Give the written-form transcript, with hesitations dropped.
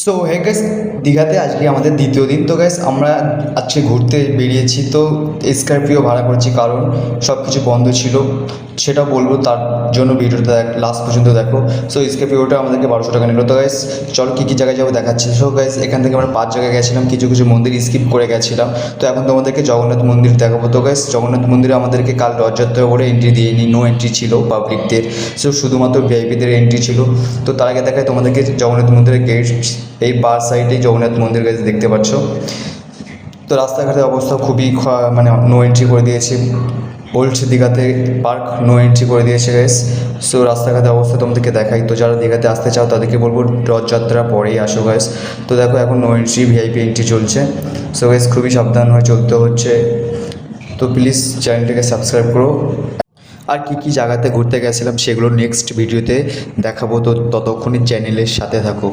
So hey guys, দীঘাতে আজকে আমাদের দ্বিতীয় দিন। তো গাইস আমরা আজকে ঘুরতে বেরিয়েছি, তো স্করপিও ভাড়া করেছি কারণ সব কিছু বন্ধ ছিল, সেটা বলবো, তার জন্য ভিডিওটা লাস্ট পর্যন্ত দেখো। সো স্করপিওটা আমাদেরকে 1200 টাকা নিল। তো গাইস চলো কী কী জায়গায় যাবো দেখাচ্ছি। সো গাইস এখান থেকে আমরা 5 জায়গায় গেছিলাম, কিছু কিছু মন্দির স্কিপ করে গেছিলাম। তো এখন তোমাদেরকে জগন্নাথ মন্দির দেখাবো। তো গাইস জগন্নাথ মন্দিরে আমাদেরকে কাল রথযাত্রা করে এন্ট্রি দিয়ে নি, নো এন্ট্রি ছিল পাবলিকদের, সো শুধুমাত্র ভিআইপিদের এন্ট্রি ছিল। তো তার আগে দেখায় তোমাদেরকে জগন্নাথ মন্দিরের গেট, এই বাঁ সাইডে জগন্নাথ মন্দির গাইস দেখতে পাচ্ছ। তো রাস্তাঘাটের অবস্থা খুবই মানে নো এন্ট্রি করে দিয়েছে, বলছে দীঘাতে পার্ক নো এন্ট্রি করে দিয়েছে গাইস। সো রাস্তাঘাটের অবস্থা তোমাদেরকে দেখাই। তো যারা দীঘাতে আসতে চাও তাদেরকে বলবো রথযাত্রা পরেই আসো গাইস। তো দেখো এখন নো এন্ট্রি, ভিআইপি এন্ট্রি চলছে। সো গাইস খুবই সাবধান হয়ে চলতে হচ্ছে। তো প্লিজ চ্যানেলটাকে সাবস্ক্রাইব করো। আর কী কী জায়গাতে ঘুরতে গেছিলাম সেগুলো নেক্সট ভিডিওতে দেখাবো। তো ততক্ষণই চ্যানেলের সাথে থাকো।